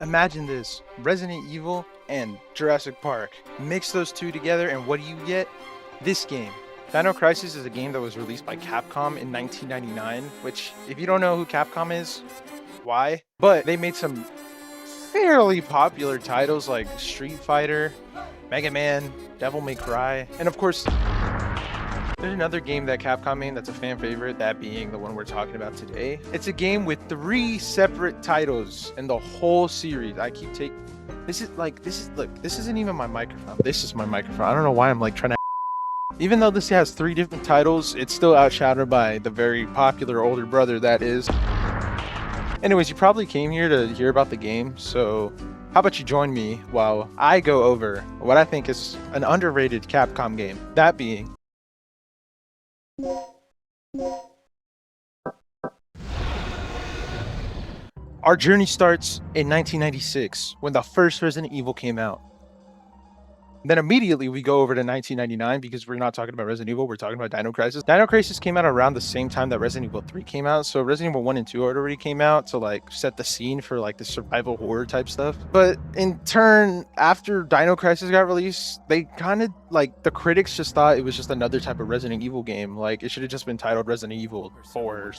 Imagine this, Resident Evil and Jurassic Park. Mix those two together and what do you get? This game. Dino Crisis is a game that was released by Capcom in 1999, which if you don't know who Capcom is, why? But they made some fairly popular titles like Street Fighter, Mega Man, Devil May Cry, and of course, there's another game that Capcom made that's a fan favorite, that being the one we're talking about today. It's a game with 3 separate titles in the whole series. I keep taking... Look, this isn't even my microphone. This is my microphone. I don't know why I'm like trying to... Even though this has 3 different titles, it's still outshadowed by the very popular older brother that is. Anyways, you probably came here to hear about the game, so how about you join me while I go over what I think is an underrated Capcom game, that being... Our journey starts in 1996 when the first Resident Evil came out. Then immediately we go over to 1999 because we're not talking about Resident Evil, we're talking about Dino Crisis. Dino Crisis came out around the same time that Resident Evil 3 came out, so Resident Evil 1 and 2 already came out to like set the scene for like the survival horror type stuff. But in turn, after Dino Crisis got released, they kind of like, the critics just thought it was just another type of Resident Evil game. Like it should have just been titled Resident Evil 4 or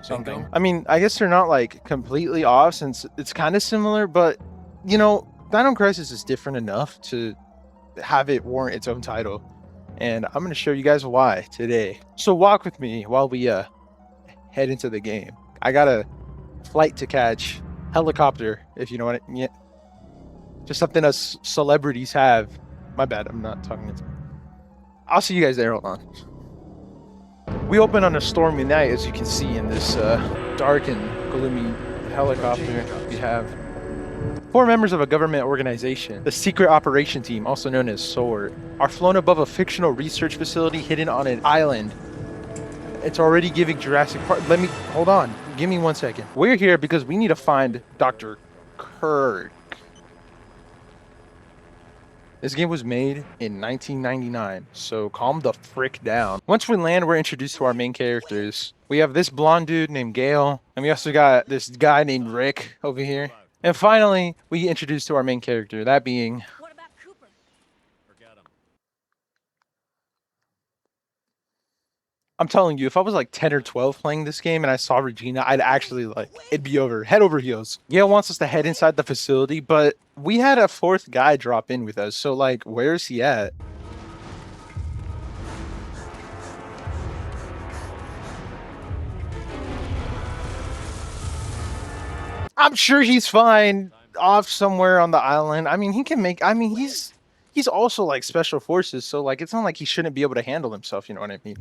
something. I mean, I guess they're not like completely off since it's kind of similar, but you know, Dino Crisis is different enough to have it warrant its own title, and I'm going to show you guys why today. So walk with me while we head into the game. I got a flight to catch, helicopter, if you know what I mean. Just something us celebrities have. My bad, I'm not talking to... I'll see you guys there. Hold on. We open on a stormy night, as you can see in this dark and gloomy helicopter. We have 4 members of a government organization, the Secret Operation Team, also known as SWORD, are flown above a fictional research facility hidden on an island. It's already giving Jurassic Park... Hold on. Give me 1 second. We're here because we need to find Dr. Kirk. This game was made in 1999, so calm the frick down. Once we land, we're introduced to our main characters. We have this blonde dude named Gale, and we also got this guy named Rick over here. And finally, we get introduced to our main character, that being... What about Cooper? Forget him. I'm telling you, if I was like 10 or 12 playing this game and I saw Regina, I'd actually like, it'd be over, head over heels. Gale wants us to head inside the facility, but we had a 4th guy drop in with us, so like, where's he at? I'm sure he's fine off somewhere on the island. I mean, he can make... I mean, he's also like special forces, so like it's not like he shouldn't be able to handle himself, you know what I mean?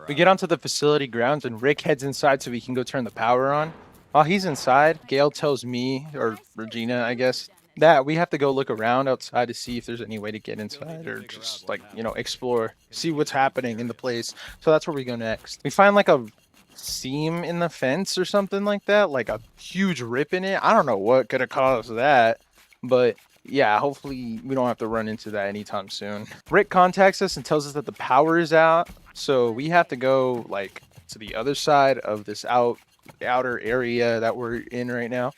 We get onto the facility grounds and Rick heads inside so we can go turn the power on. While he's inside, Gale tells me, or Regina, I guess, that we have to go look around outside to see if there's any way to get inside or just like, you know, explore, see what's happening in the place. So that's where we go next. We find like a seam in the fence or something like that, like a huge rip in it. I don't know what could have caused that, but yeah, hopefully we don't have to run into that anytime soon. Rick contacts us and tells us that the power is out, so we have to go like to the other side of this outer area that we're in right now.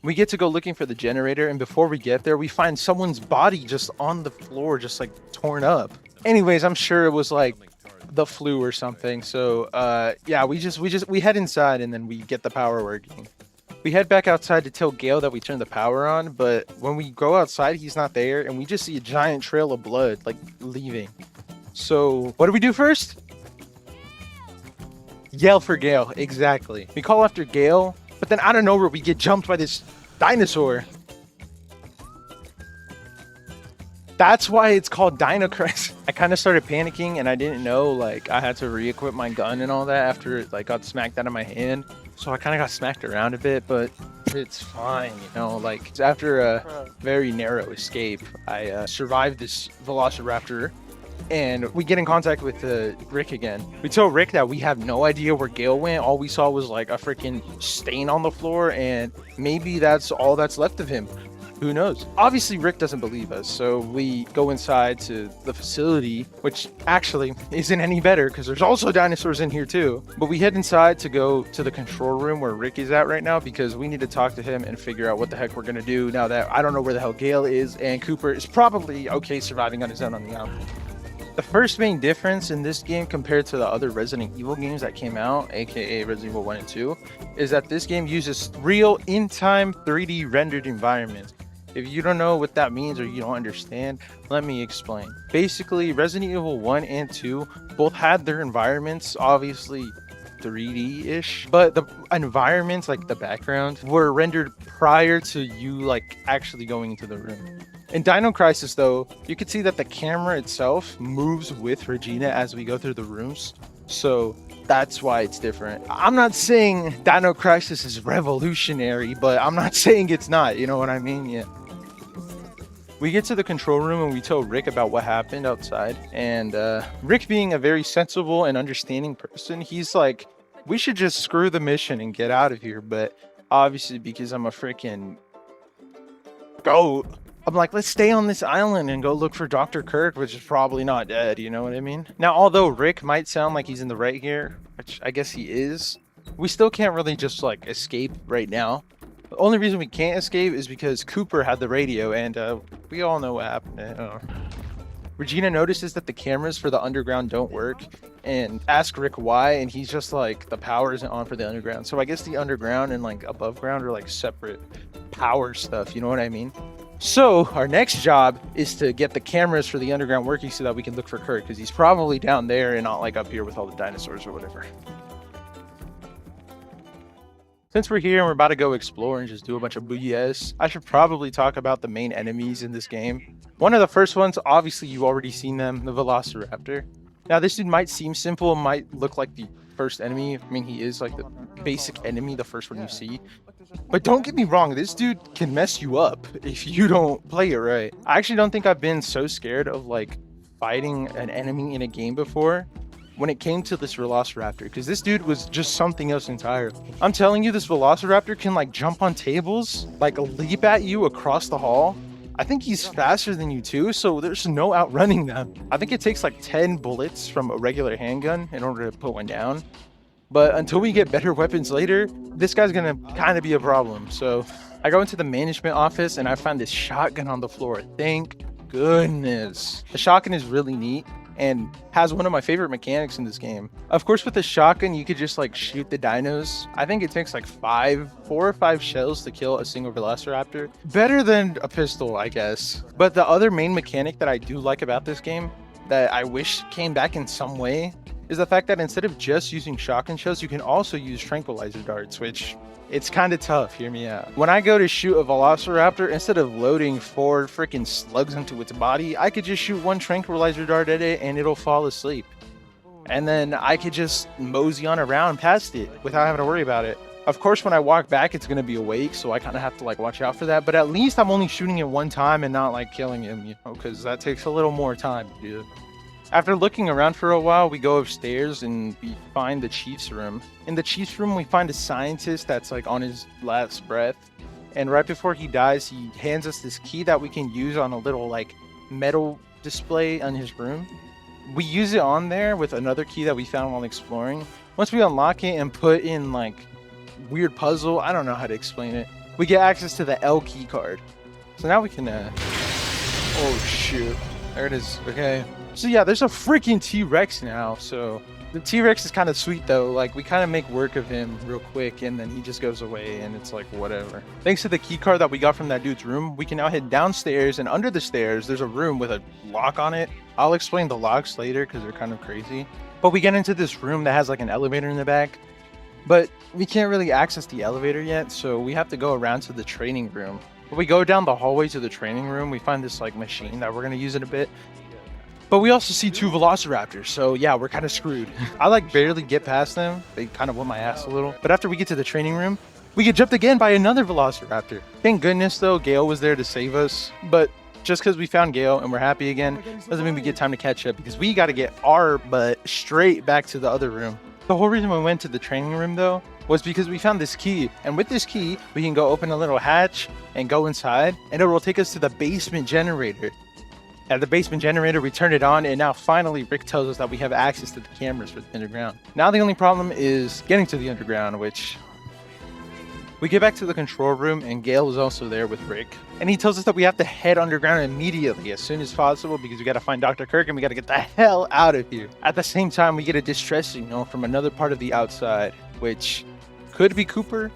We get to go looking for the generator, and before we get there, we find someone's body just on the floor, just like torn up. Anyways, I'm sure it was like the flu or something. So yeah, we head inside and then we get the power working. We head back outside to tell Gale that we turned the power on, but when we go outside, he's not there, and we just see a giant trail of blood like leaving. So what do we do first? Yell for Gale, exactly. We call after Gale, but then out of nowhere we get jumped by this dinosaur. That's why it's called Dino Crisis. I kind of started panicking and I didn't know like I had to re-equip my gun and all that after it like got smacked out of my hand. So I kind of got smacked around a bit, but it's fine, you know, like after a very narrow escape, I survived this velociraptor. And we get in contact with Rick again. We tell Rick that we have no idea where Gale went. All we saw was like a freaking stain on the floor, and maybe that's all that's left of him. Who knows? Obviously, Rick doesn't believe us, so we go inside to the facility, which actually isn't any better because there's also dinosaurs in here too. But we head inside to go to the control room where Rick is at right now because we need to talk to him and figure out what the heck we're gonna do now that I don't know where the hell Gale is, and Cooper is probably okay surviving on his own on the island. The first main difference in this game compared to the other Resident Evil games that came out, aka Resident Evil 1 and 2, is that this game uses real in-time 3D rendered environments. If you don't know what that means or you don't understand, let me explain. Basically, Resident Evil 1 and 2 both had their environments, obviously 3D-ish, but the environments, like the background, were rendered prior to you like actually going into the room. In Dino Crisis though, you can see that the camera itself moves with Regina as we go through the rooms, so that's why it's different. I'm not saying Dino Crisis is revolutionary, but I'm not saying it's not, you know what I mean? Yeah. We get to the control room and we tell Rick about what happened outside. And Rick, being a very sensible and understanding person, he's like, we should just screw the mission and get out of here. But obviously, because I'm a freaking goat, I'm like, let's stay on this island and go look for Dr. Kirk, which is probably not dead. You know what I mean? Now, although Rick might sound like he's in the right here, which I guess he is, we still can't really just like escape right now. The only reason we can't escape is because Cooper had the radio, and we all know what happened. Regina notices that the cameras for the underground don't work and asks Rick why, and he's just like, the power isn't on for the underground. So I guess the underground and like above ground are like separate power stuff, you know what I mean? So our next job is to get the cameras for the underground working so that we can look for Kirk, because he's probably down there and not like up here with all the dinosaurs or whatever. Since we're here and we're about to go explore and just do a bunch of BS, I should probably talk about the main enemies in this game. One of the first ones, obviously you've already seen them, the Velociraptor. Now this dude might seem simple, might look like the first enemy. I mean, he is like the basic enemy, the first one you see. But don't get me wrong, this dude can mess you up if you don't play it right. I actually don't think I've been so scared of like fighting an enemy in a game before when it came to this Velociraptor, because this dude was just something else entirely. I'm telling you, this Velociraptor can like jump on tables, like leap at you across the hall. I think he's faster than you too, so there's no outrunning them. I think it takes like 10 bullets from a regular handgun in order to put one down. But until we get better weapons later, this guy's gonna kind of be a problem. So I go into the management office and I find this shotgun on the floor. Thank goodness. The shotgun is really neat and has one of my favorite mechanics in this game. Of course, with the shotgun, you could just like shoot the dinos. I think it takes like 4 or 5 shells to kill a single Velociraptor. Better than a pistol, I guess. But the other main mechanic that I do like about this game that I wish came back in some way is the fact that instead of just using shotgun shells, you can also use tranquilizer darts, which it's kind of tough, hear me out. When I go to shoot a Velociraptor, instead of loading 4 freaking slugs into its body, I could just shoot 1 tranquilizer dart at it and it'll fall asleep. And then I could just mosey on around past it without having to worry about it. Of course, when I walk back, it's going to be awake, so I kind of have to like watch out for that. But at least I'm only shooting it 1 time and not like killing him, you know, because that takes a little more time to do. After looking around for a while, we go upstairs and we find the chief's room. In the chief's room, we find a scientist that's like on his last breath. And right before he dies, he hands us this key that we can use on a little like metal display in his room. We use it on there with another key that we found while exploring. Once we unlock it and put in like weird puzzle, I don't know how to explain it, we get access to the L key card. So now we can, oh shoot, there it is, okay. So yeah, there's a freaking T-Rex now, so the T-Rex is kind of sweet though, like we kind of make work of him real quick and then he just goes away and it's like whatever. Thanks to the key card that we got from that dude's room, we can now head downstairs, and under the stairs there's a room with a lock on it. I'll explain the locks later because they're kind of crazy. But we get into this room that has like an elevator in the back, but we can't really access the elevator yet, so we have to go around to the training room. When we go down the hallway to the training room, we find this like machine that we're going to use in a bit. But we also see 2 Velociraptors, so yeah, we're kind of screwed. I like barely get past them. They kind of whip my ass a little. But after we get to the training room, we get jumped again by another Velociraptor. Thank goodness though, Gale was there to save us. But just because we found Gale and we're happy again, doesn't mean we get time to catch up, because we got to get our butt straight back to the other room. The whole reason we went to the training room though was because we found this key, and with this key we can go open a little hatch and go inside, and it will take us to the basement generator. At the basement generator, we turn it on, and now finally Rick tells us that we have access to the cameras for the underground. Now the only problem is getting to the underground, which we get back to the control room, and Gale is also there with Rick. And he tells us that we have to head underground immediately, as soon as possible, because we got to find Dr. Kirk and we got to get the hell out of here. At the same time, we get a distress signal from another part of the outside, which could be Cooper,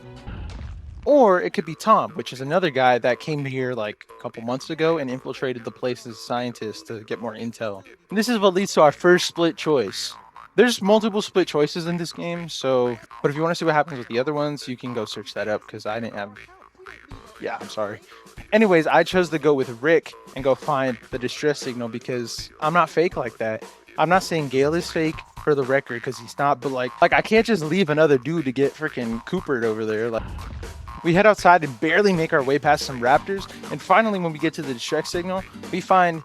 or it could be Tom, which is another guy that came here like a couple months ago and infiltrated the place as a scientist to get more intel. And this is what leads to our first split choice. There's multiple split choices in this game, so, but if you want to see what happens with the other ones, you can go search that up, because I didn't have, yeah, I'm sorry. Anyways, I chose to go with Rick and go find the distress signal, because I'm not fake like that. I'm not saying Gale is fake for the record, because he's not, but like I can't just leave another dude to get freaking Coopered over there. Like, we head outside and barely make our way past some raptors, and finally when we get to the distress signal, we find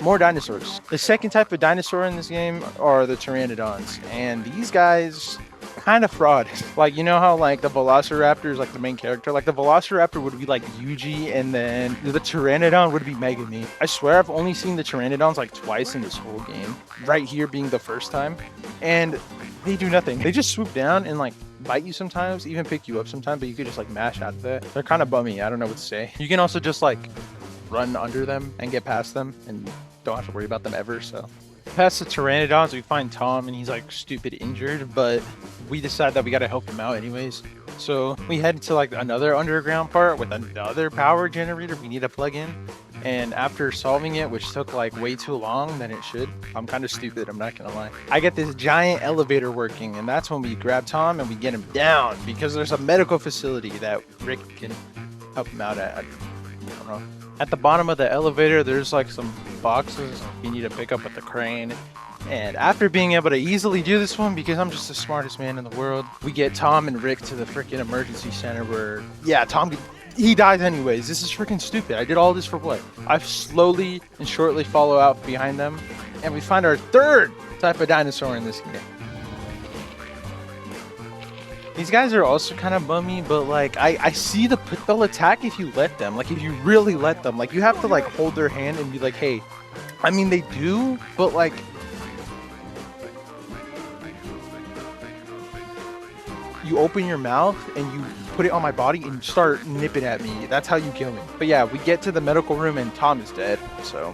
more dinosaurs. The second type of dinosaur in this game are the pteranodons, and these guys kind of fraud. Like, you know how like the velociraptor is like the main character? Like the velociraptor would be like Yuji, and then the pteranodon would be Megami. I swear I've only seen the pteranodons like twice in this whole game, right here being the first time, and they do nothing. They just swoop down and like bite you sometimes, even pick you up sometimes, but you could just like mash out of that. They're kind of bummy. I don't know what to say. You can also just like run under them and get past them and don't have to worry about them ever. So past the pteranodons, we find Tom, and he's like stupid injured, but we decide that we got to help him out anyways. So we head to like another underground part with another power generator we need to plug in, and after solving it, which took like way too long than it should, I'm kind of stupid, I'm not gonna lie, I get this giant elevator working, and that's when we grab Tom and we get him down, because there's a medical facility that Rick can help him out at. I don't know. At the bottom of the elevator, there's like some boxes you need to pick up with the crane. And after being able to easily do this one, because I'm just the smartest man in the world, we get Tom and Rick to the freaking emergency center where, yeah, Tom, he dies anyways. This is freaking stupid. I did all this for what? I slowly and shortly follow out behind them, and we find our third type of dinosaur in this game. These guys are also kind of bummy, but like I see they'll attack if you let them. Like if you really let them, like you have to like hold their hand and be like, hey. I mean they do, but like you open your mouth and you put it on my body and start nipping at me. That's how you kill me. But yeah, we get to the medical room and Tom is dead, so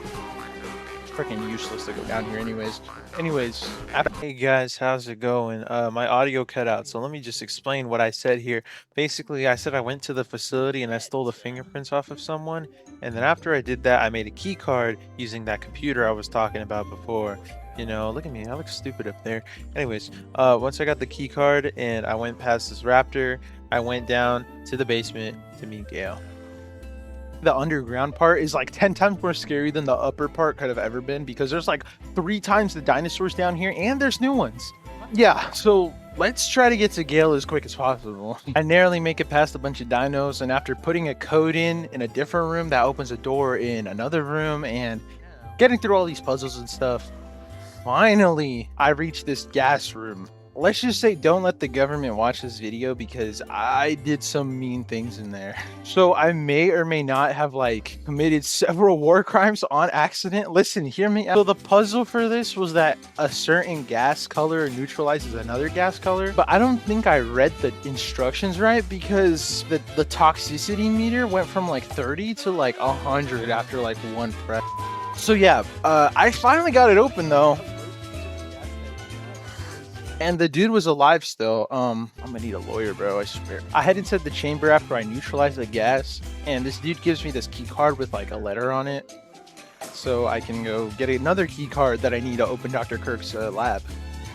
it's freaking useless to go down here anyways. Hey guys, how's it going? My audio cut out, so let me just explain what I said here. Basically, I said I went to the facility and I stole the fingerprints off of someone, and then after I did that, I made a key card using that computer I was talking about before. You know, look at me, I look stupid up there. Anyways, once I got the key card and I went past this raptor, I went down to the basement to meet Gale. The underground part is like 10 times more scary than the upper part could have ever been, because there's like 3 times the dinosaurs down here and there's new ones. Yeah, so let's try to get to Gale as quick as possible. I narrowly make it past a bunch of dinos, and after putting a code in a different room that opens a door in another room and getting through all these puzzles and stuff, finally I reach this gas room. Let's just say don't let the government watch this video, because I did some mean things in there. So I may or may not have like committed several war crimes on accident. Listen, hear me out. So the puzzle for this was that a certain gas color neutralizes another gas color, but I don't think I read the instructions right, because the toxicity meter went from like 30 to like 100 after like one press. So yeah, I finally got it open though. And the dude was alive still. I'm gonna need a lawyer, bro, I swear. I head inside the chamber after I neutralize the gas, and this dude gives me this key card with like a letter on it, so I can go get another key card that I need to open Dr. Kirk's lab.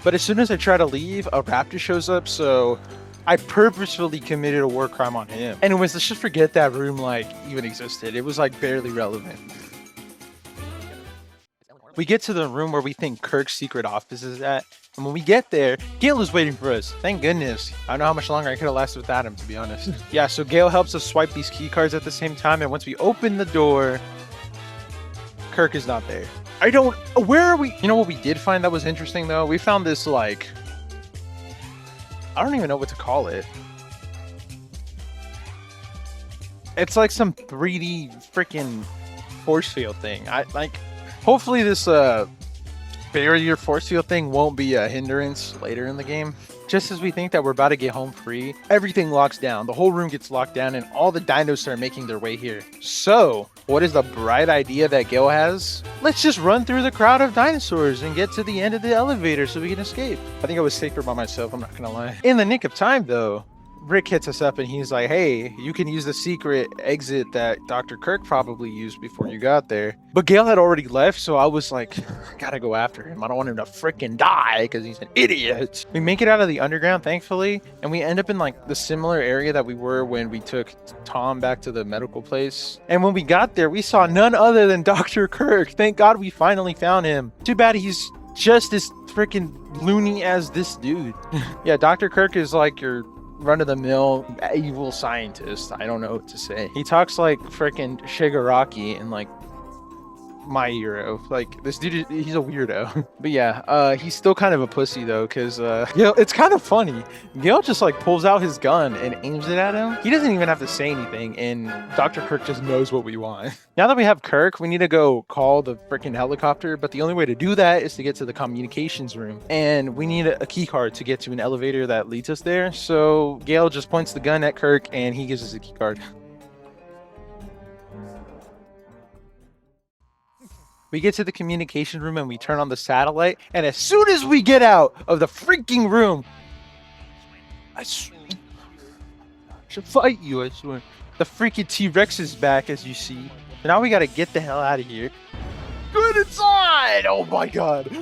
But as soon as I try to leave, a raptor shows up, so I purposefully committed a war crime on him. Anyways, let's just forget that room like even existed. It was like barely relevant. We get to the room where we think Kirk's secret office is at, and when we get there, Gale is waiting for us. Thank goodness. I don't know how much longer I could have lasted without him, to be honest. Yeah, so Gale helps us swipe these key cards at the same time, and once we open the door, Kirk is not there. Where are we? You know what we did find that was interesting though? We found this like I don't even know what to call it. It's like some 3D freaking force field thing. Hopefully this barrier force field thing won't be a hindrance later in the game. Just as we think that we're about to get home free, everything locks down. The whole room gets locked down and all the dinos start making their way here. So, what is the bright idea that Gil has? Let's just run through the crowd of dinosaurs and get to the end of the elevator so we can escape. I think I was safer by myself, I'm not gonna lie. In the nick of time though, Rick hits us up and he's like, hey, you can use the secret exit that Dr. Kirk probably used before you got there. But Gale had already left, so I was like, I gotta go after him. I don't want him to freaking die because he's an idiot. We make it out of the underground, thankfully, and we end up in like the similar area that we were when we took Tom back to the medical place. And when we got there, we saw none other than Dr. Kirk. Thank God we finally found him. Too bad he's just as freaking loony as this dude. Yeah, Dr. Kirk is like your run-of-the-mill evil scientist. I don't know what to say. He talks like freaking Shigaraki and like My Hero. Like, this dude, he's a weirdo. But yeah, he's still kind of a pussy though, because it's kind of funny. Gale just like pulls out his gun and aims it at him. He doesn't even have to say anything, and Dr. Kirk just knows what we want. Now that we have Kirk, we need to go call the freaking helicopter, but the only way to do that is to get to the communications room, and we need a key card to get to an elevator that leads us there. So Gale just points the gun at Kirk and he gives us a key card. We get to the communication room and we turn on the satellite, and as soon as we get out of the freaking room, I should fight you, I swear. The freaking T-Rex is back, as you see. So now we gotta get the hell out of here. Good inside! Oh my god.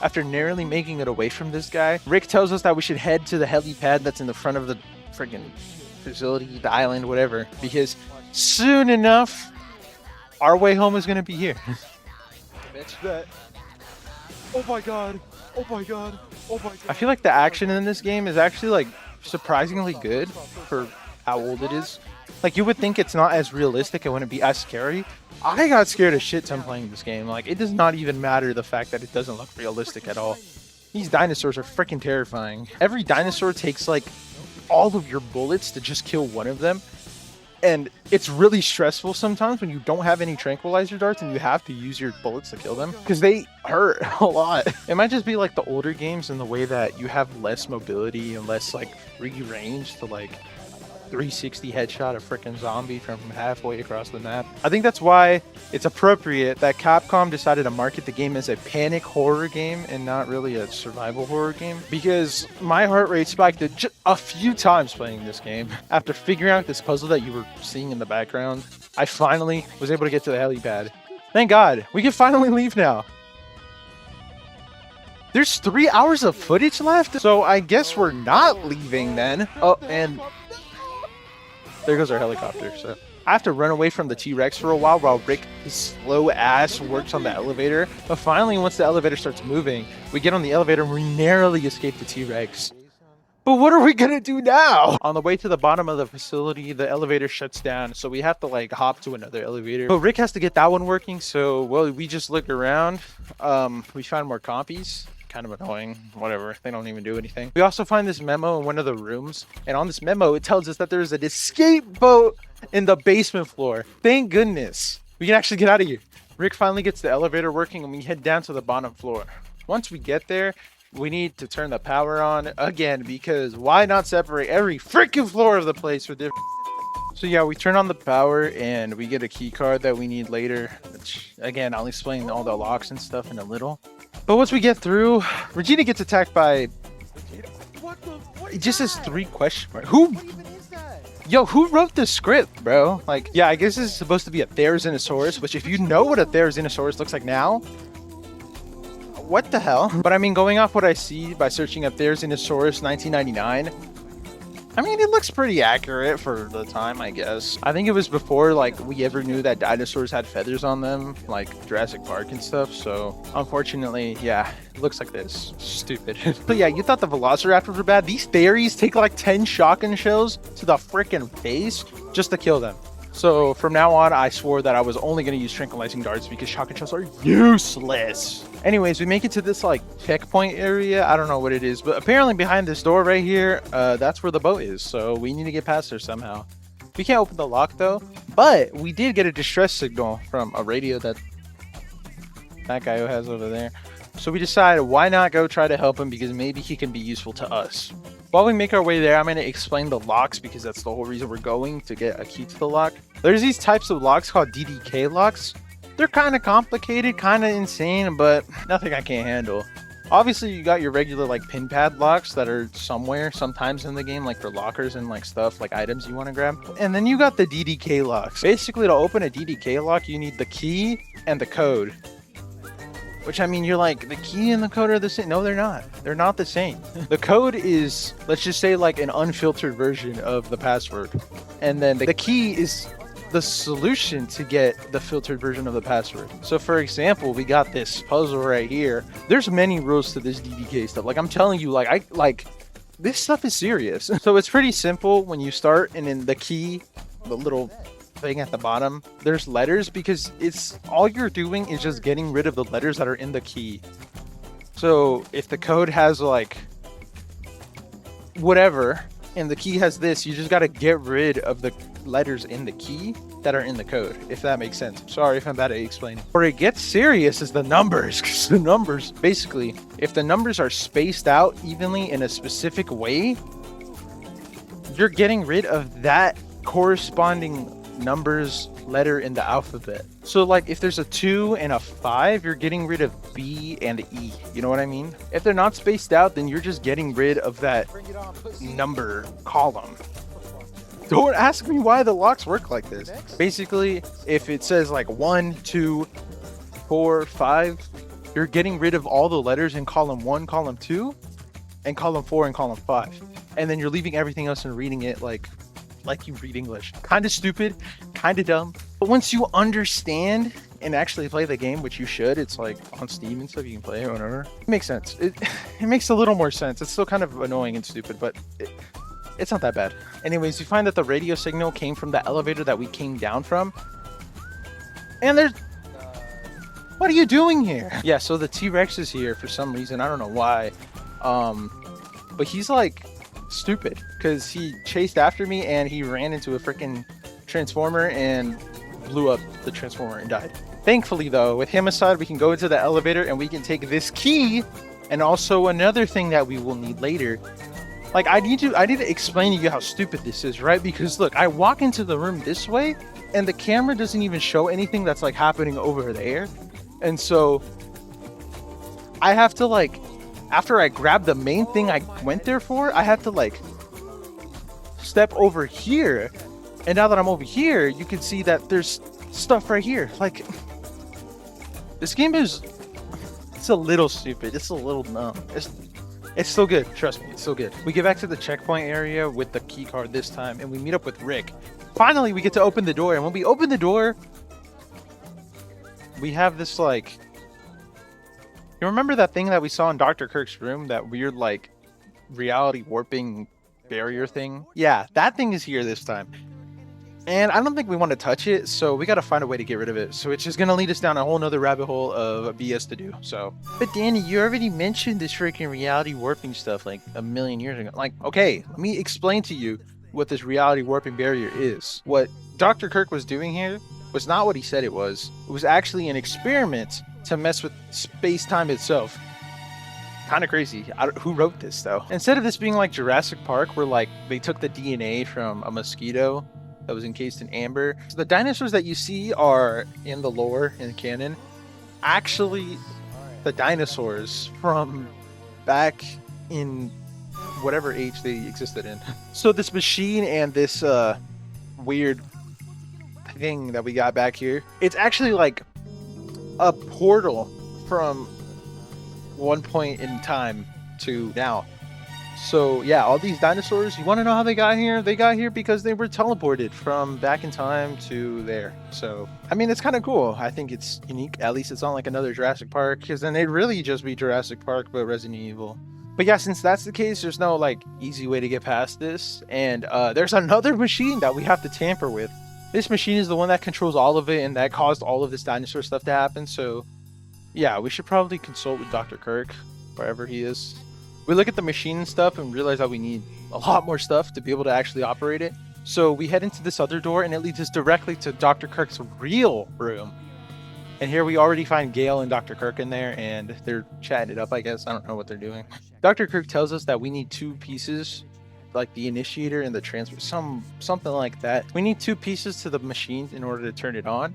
After narrowly making it away from this guy, Rick tells us that we should head to the helipad that's in the front of the freaking facility, the island, whatever, because soon enough, our way home is gonna be here. That. Oh my god. Oh my god. Oh my god. I feel like the action in this game is actually like surprisingly good for how old it is. Like, you would think it's not as realistic, it wouldn't be as scary. I got scared as shit time playing this game. Like, it does not even matter the fact that it doesn't look realistic at all. These dinosaurs are freaking terrifying. Every dinosaur takes like all of your bullets to just kill one of them. And it's really stressful sometimes when you don't have any tranquilizer darts and you have to use your bullets to kill them, because they hurt a lot. It might just be like the older games in the way that you have less mobility and less like free range to like 360 headshot a freaking zombie from halfway across the map. I think that's why it's appropriate that Capcom decided to market the game as a panic horror game and not really a survival horror game, because my heart rate spiked a few times playing this game. After figuring out this puzzle that you were seeing in the background, I finally was able to get to the helipad. Thank God, we can finally leave now. There's 3 hours of footage left, so I guess we're not leaving then. Oh, and there goes our helicopter. So I have to run away from the T-Rex for a while Rick, his slow ass, works on the elevator. But finally, once the elevator starts moving, we get on the elevator and we narrowly escape the T-Rex. But what are we gonna do now? On the way to the bottom of the facility, the elevator shuts down, so we have to like hop to another elevator. But Rick has to get that one working, so well, we just look around. We found more copies. Kind of annoying, whatever, they don't even do anything. We also find this memo in one of the rooms, and on this memo it tells us that there's an escape boat in the basement floor. Thank goodness we can actually get out of here. Rick finally gets the elevator working and we head down to the bottom floor. Once we get there, we need to turn the power on again, because why not separate every freaking floor of the place for different. So yeah, we turn on the power and we get a key card that we need later, which again, I'll explain all the locks and stuff in a little. But once we get through, Regina gets attacked by... It just says 3 question marks. Who wrote this script, bro? Like, yeah, I guess this is supposed to be a Therizinosaurus, which if you know what a Therizinosaurus looks like now, what the hell? But I mean, going off what I see by searching up Therizinosaurus 1999, I mean, it looks pretty accurate for the time, I guess. I think it was before, like, we ever knew that dinosaurs had feathers on them, like Jurassic Park and stuff. So, unfortunately, yeah, it looks like this. Stupid. But yeah, you thought the Velociraptors were bad? These Theries take like 10 shotgun shells to the freaking face just to kill them. So, from now on, I swore that I was only going to use tranquilizing darts because shotgun shells are useless. Anyways, we make it to this like checkpoint area. I don't know what it is, but apparently behind this door right here, that's where the boat is. So we need to get past there somehow. We can't open the lock though, but we did get a distress signal from a radio that guy has over there. So we decided, why not go try to help him, because maybe he can be useful to us. While we make our way there, I'm going to explain the locks, because that's the whole reason we're going, to get a key to the lock. There's these types of locks called DDK locks. They're kind of complicated, kind of insane, but nothing I can't handle. Obviously, you got your regular like pin pad locks that are somewhere, sometimes in the game, like for lockers and like stuff, like items you want to grab. And then you got the DDK locks. Basically, to open a DDK lock, you need the key and the code. Which, I mean, you're like, the key and the code are the same. No, they're not. They're not the same. The code is, let's just say, like an unfiltered version of the password. And then the key is the solution to get the filtered version of the password. So, for example, we got this puzzle right here. There's many rules to this DDK stuff. Like, I'm telling you, this stuff is serious. So, it's pretty simple when you start, and in the key, the little thing at the bottom, there's letters, because it's all you're doing is just getting rid of the letters that are in the key. So if the code has like whatever and the key has this, you just got to get rid of the letters in the key that are in the code, if that makes sense. Sorry if I'm bad at explaining. Where it gets serious is the numbers, because the numbers, basically, if the numbers are spaced out evenly in a specific way, you're getting rid of that corresponding numbers letter in the alphabet. So like if there's a 2 and a 5, you're getting rid of B and E. You know what I mean? If they're not spaced out, then you're just getting rid of that number column. Don't ask me why the locks work like this. Basically, if it says like 1, 2, 4, 5, you're getting rid of all the letters in column 1, column 2, and column 4 and column 5. And then you're leaving everything else and reading it like you read English. Kind of stupid, kind of dumb. But once you understand and actually play the game, which you should, it's like on Steam and stuff, you can play it whenever. It makes sense. It makes a little more sense. It's still kind of annoying and stupid, but it's not that bad. Anyways, you find that the radio signal came from the elevator that we came down from. And there's... What are you doing here? Yeah, so the T-Rex is here for some reason. I don't know why. But he's like stupid, because he chased after me and he ran into a freaking transformer and blew up the transformer and died. Thankfully though, with him aside, we can go into the elevator and we can take this key, and also another thing that we will need later. Like, I need to explain to you how stupid this is, right? Because look, I walk into the room this way and the camera doesn't even show anything that's like happening over there. And so I have to like, after I grab the main thing I went there for, I have to like step over here. And now that I'm over here, you can see that there's stuff right here. Like, this game is, it's a little stupid. It's a little dumb. It's still good. Trust me, it's still good. We get back to the checkpoint area with the key card this time, and we meet up with Rick. Finally, we get to open the door. And when we open the door, we have this like, you remember that thing that we saw in Dr. Kirk's room? That weird, like, reality warping barrier thing? Yeah, that thing is here this time. And I don't think we want to touch it, so we got to find a way to get rid of it. So it's just going to lead us down a whole nother rabbit hole of BS to do, so. But Danny, you already mentioned this freaking reality warping stuff like a million years ago. Like, okay, let me explain to you what this reality warping barrier is. What Dr. Kirk was doing here was not what he said it was. It was actually an experiment to mess with space-time itself. Kind of crazy. Who wrote this, though? Instead of this being like Jurassic Park, where like they took the DNA from a mosquito that was encased in amber. So the dinosaurs that you see are in the lore, in canon, actually the dinosaurs from back in whatever age they existed in. So this machine and this weird thing that we got back here, it's actually like a portal from one point in time to now. So yeah, all these dinosaurs, you want to know how they got here? They got here because they were teleported from back in time to there. So, I mean, it's kind of cool. I think it's unique. At least it's not like another Jurassic Park, because then it'd really just be Jurassic Park, but Resident Evil. But yeah, since that's the case, there's no like easy way to get past this. And there's another machine that we have to tamper with. This machine is the one that controls all of it and that caused all of this dinosaur stuff to happen. So Yeah, we should probably consult with Dr. Kirk, wherever he is. We look at the machine and stuff and realize that we need a lot more stuff to be able to actually operate it. So we head into this other door and it leads us directly to Dr. Kirk's real room. And here we already find Gale and Dr. Kirk in there, and they're chatting it up, I guess. I don't know what they're doing. Dr. Kirk tells us that we need 2 pieces, like the initiator and the transfer, something like that. We need 2 pieces to the machine in order to turn it on.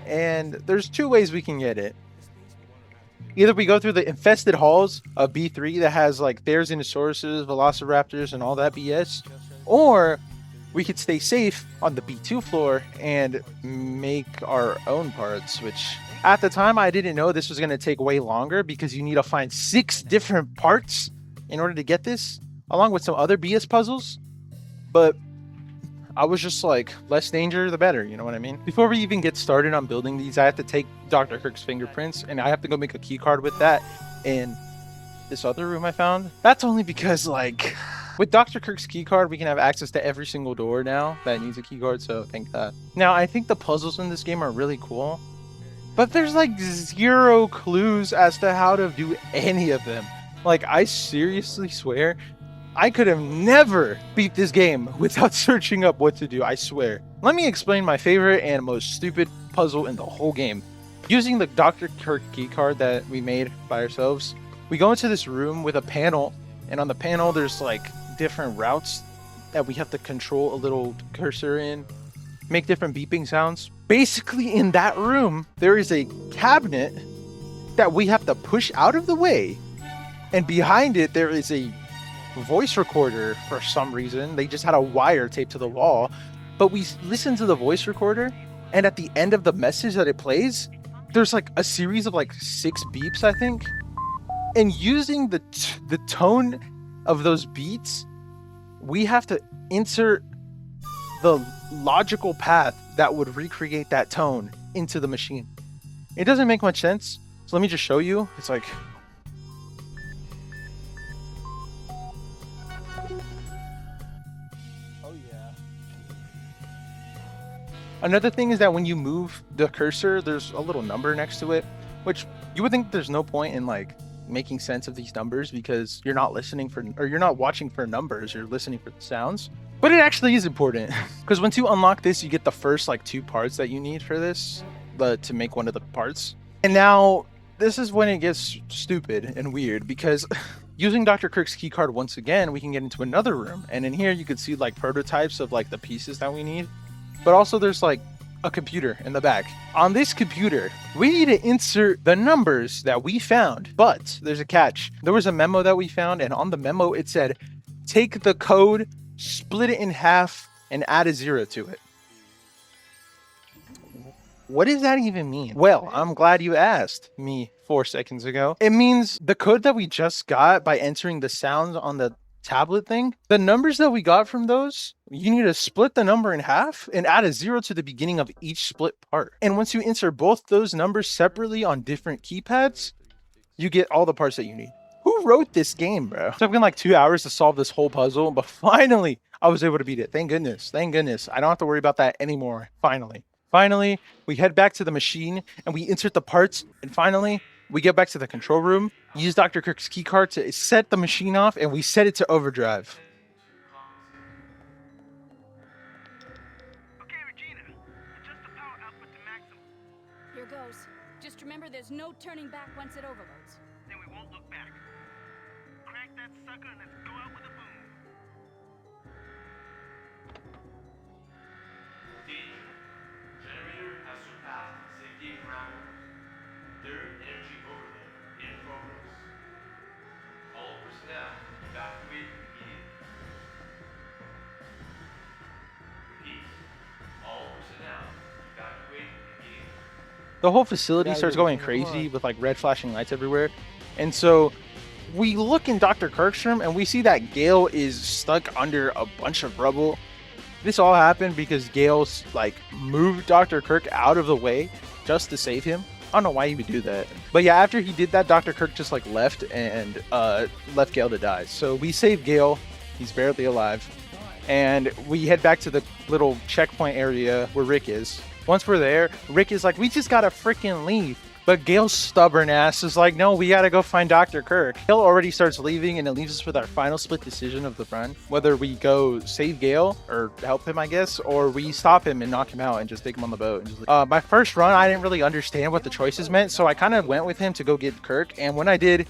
And there's 2 ways we can get it. Either we go through the infested halls of B3 that has like Therizinosaurus, Velociraptors, and all that BS, or we could stay safe on the B2 floor and make our own parts, which at the time I didn't know this was going to take way longer because you need to find 6 different parts in order to get this, along with some other BS puzzles. But I was just like, less danger, the better, you know what I mean? Before we even get started on building these, I have to take Dr. Kirk's fingerprints, and I have to go make a key card with that in this other room I found. That's only because, like, with Dr. Kirk's key card, we can have access to every single door now that needs a key card, so thank God. Now, I think the puzzles in this game are really cool, but there's, like, 0 clues as to how to do any of them. Like, I seriously swear I could have never beat this game without searching up what to do, I swear. Let me explain my favorite and most stupid puzzle in the whole game. Using the Dr. Kirk key card that we made by ourselves, we go into this room with a panel, and on the panel there's like different routes that we have to control a little cursor in, make different beeping sounds. Basically in that room, there is a cabinet that we have to push out of the way, and behind it there is a voice recorder. For some reason they just had a wire taped to the wall, but we listen to the voice recorder, and at the end of the message that it plays, there's like a series of like 6 beeps, I think, and using the tone of those beats, we have to insert the logical path that would recreate that tone into the machine. It doesn't make much sense, so let me just show you. It's like, another thing is that when you move the cursor, there's a little number next to it, which you would think there's no point in like making sense of these numbers because you're not listening for, or you're not watching for numbers, you're listening for the sounds. But it actually is important because once you unlock this, you get the first like 2 parts that you need for this, to make one of the parts. And now this is when it gets stupid and weird, because using Dr. Kirk's keycard once again, we can get into another room, and in here you can see like prototypes of like the pieces that we need. But also there's like a computer in the back. On this computer, we need to insert the numbers that we found, but there's a catch. There was a memo that we found, and on the memo it said, take the code, split it in half, and add a 0 to it. What does that even mean? Well, I'm glad you asked me 4 seconds ago. It means the code that we just got by entering the sounds on the tablet thing, the numbers that we got from those, you need to split the number in half and add a 0 to the beginning of each split part. And once you insert both those numbers separately on different keypads, you get all the parts that you need. Who wrote this game, bro? It took me like 2 hours to solve this whole puzzle, but finally I was able to beat it. Thank goodness. Thank goodness. I don't have to worry about that anymore. Finally, we head back to the machine and we insert the parts, and finally we get back to the control room, use Dr. Kirk's keycard to set the machine off, and we set it to overdrive. Okay, Regina, adjust the power output to maximum. Here goes. Just remember there's no turning back once it overloads. Then we won't look back. Crank that sucker and let's go out with a boom. Generator has surpassed safety parameters. Third energy overload in progress. All personnel evacuate immediately. Repeat. All personnel evacuate immediately. The whole facility starts going crazy with like red flashing lights everywhere. And so we look in Dr. Kirk's room and we see that Gale is stuck under a bunch of rubble. This all happened because Gale's like moved Dr. Kirk out of the way just to save him. I don't know why he would do that. But yeah, after he did that, Dr. Kirk just like left and left Gale to die. So we save Gale. He's barely alive. And we head back to the little checkpoint area where Rick is. Once we're there, Rick is like, we just gotta freaking leave. But Gale's stubborn ass is like, no, we gotta go find Dr. Kirk. Gale already starts leaving, and it leaves us with our final split decision of the run. Whether we go save Gale, or help him, I guess, or we stop him and knock him out and just take him on the boat. And just my first run, I didn't really understand what the choices meant, so I kind of went with him to go get Kirk, and when I did,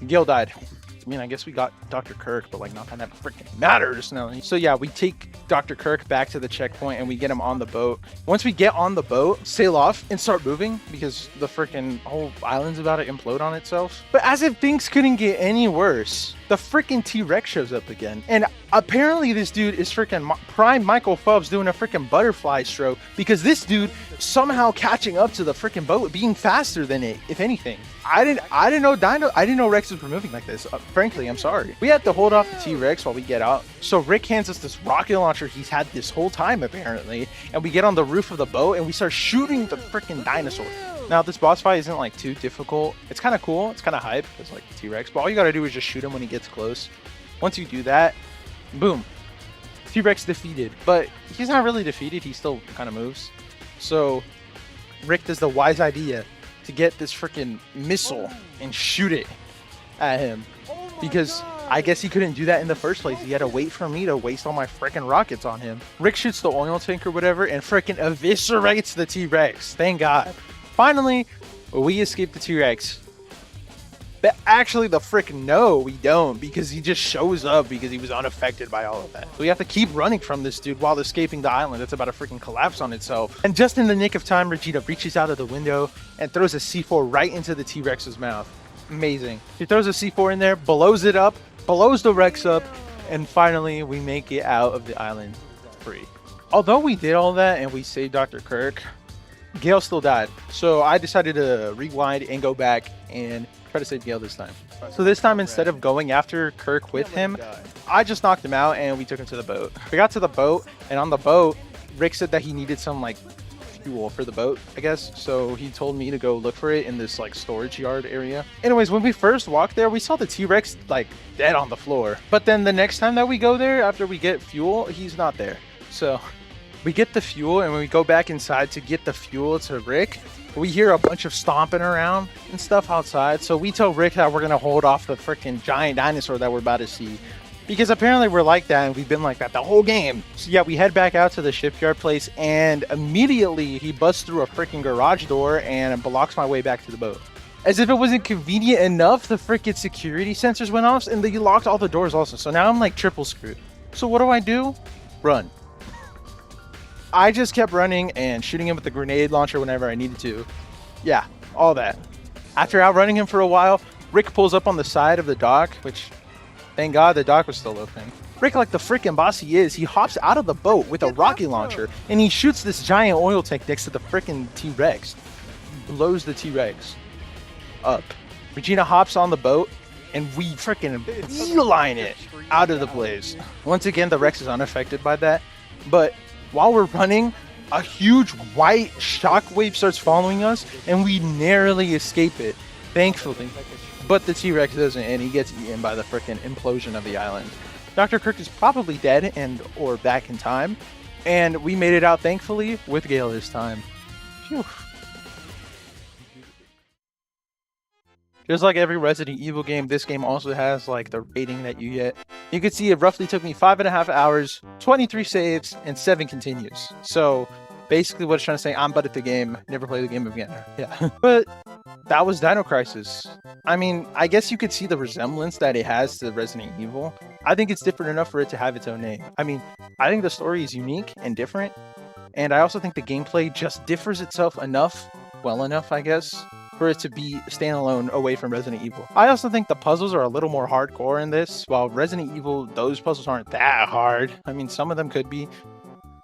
Gale died. I mean, I guess we got Dr. Kirk, but like not that freaking matters now. So yeah, we take Dr. Kirk back to the checkpoint and we get him on the boat. Once we get on the boat, sail off and start moving because the freaking whole island's about to implode on itself. But as if things couldn't get any worse, the freaking T-Rex shows up again. And apparently this dude is freaking prime Michael Phelps doing a freaking butterfly stroke because this dude somehow catching up to the freaking boat, being faster than it, if anything. I didn't know Rexes were moving like this. Frankly, I'm sorry. We had to hold off the T-Rex while we get out. So Rick hands us this rocket launcher he's had this whole time apparently, and we get on the roof of the boat and we start shooting the freaking dinosaur. Now this boss fight isn't like too difficult. It's kind of cool. It's kind of hype. It's like the T-Rex, but all you gotta do is just shoot him when he gets close. Once you do that, boom, T-Rex defeated. But he's not really defeated. He still kind of moves. So Rick does the wise idea to get this freaking missile and shoot it at him because I guess he couldn't do that in the first place. He had to wait for me to waste all my freaking rockets on him. Rick shoots the oil tank or whatever and freaking eviscerates the T-Rex. Thank God. Finally, we escape the T-Rex. But actually, the frick no, we don't, because he just shows up because he was unaffected by all of that. So we have to keep running from this dude while escaping the island that's about to freaking collapse on itself. And just in the nick of time, Regina reaches out of the window and throws a C4 right into the T-Rex's mouth. Amazing. She throws a C4 in there, blows it up, blows the Rex up, and finally we make it out of the island free. Although we did all that and we saved Dr. Kirk, Gale still died. So I decided to rewind and go back and try to save Gale this time. So this time, instead of going after Kirk with him, I just knocked him out and we took him to the boat. We got to the boat, and on the boat, Rick said that he needed some like fuel for the boat, I guess. So he told me to go look for it in this like storage yard area. Anyways, when we first walked there, we saw the T-Rex like dead on the floor. But then the next time that we go there, after we get fuel, he's not there. So we get the fuel, and when we go back inside to get the fuel to Rick, we hear a bunch of stomping around and stuff outside. So we tell Rick that we're going to hold off the freaking giant dinosaur that we're about to see. Because apparently we're like that, and we've been like that the whole game. So yeah, we head back out to the shipyard place, and immediately he busts through a freaking garage door and blocks my way back to the boat. As if it wasn't convenient enough, the freaking security sensors went off, and they locked all the doors also. So now I'm like triple screwed. So what do? Run. I just kept running and shooting him with the grenade launcher whenever I needed to. Yeah, all that. After outrunning him for a while, Rick pulls up on the side of the dock, which, thank God, the dock was still open. Rick, like the freaking boss he is, he hops out of the boat with a rocket launcher, and he shoots this giant oil tank next to the freaking T-Rex. Blows the T-Rex up. Regina hops on the boat, and we freaking beeline it out of the blaze. Once again, the Rex is unaffected by that, but while we're running, a huge white shockwave starts following us, and we narrowly escape it, thankfully. But the T-Rex doesn't, and he gets eaten by the freaking implosion of the island. Dr. Kirk is probably dead and or back in time, and we made it out, thankfully, with Gale this time. Phew. Just like every Resident Evil game, this game also has like the rating that you get. You can see it roughly took me 5.5 hours, 23 saves, and 7 continues. So basically what it's trying to say, I'm bad at the game, never play the game again. Yeah. But that was Dino Crisis. I mean, I guess you could see the resemblance that it has to Resident Evil. I think it's different enough for it to have its own name. I mean, I think the story is unique and different. And I also think the gameplay just differs itself enough, well enough, I guess, for it to be standalone away from Resident Evil. I also think the puzzles are a little more hardcore in this, while Resident Evil, those puzzles aren't that hard. I mean, some of them could be,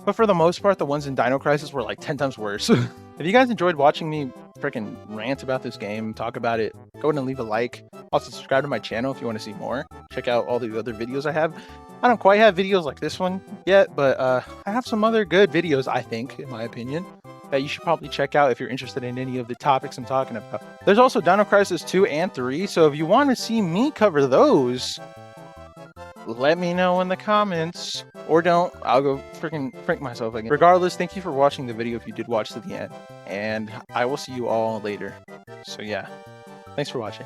but for the most part, the ones in Dino Crisis were like 10 times worse. If you guys enjoyed watching me freaking rant about this game, talk about it, go ahead and leave a like. Also, subscribe to my channel if you want to see more. Check out all the other videos I have. I don't quite have videos like this one yet, but I have some other good videos, I think, in my opinion, that you should probably check out if you're interested in any of the topics I'm talking about. There's also Dino Crisis 2 and 3, so if you want to see me cover those, let me know in the comments. Or don't. I'll go freaking prank myself again. Regardless, thank you for watching the video if you did watch to the end. And I will see you all later. So yeah, thanks for watching.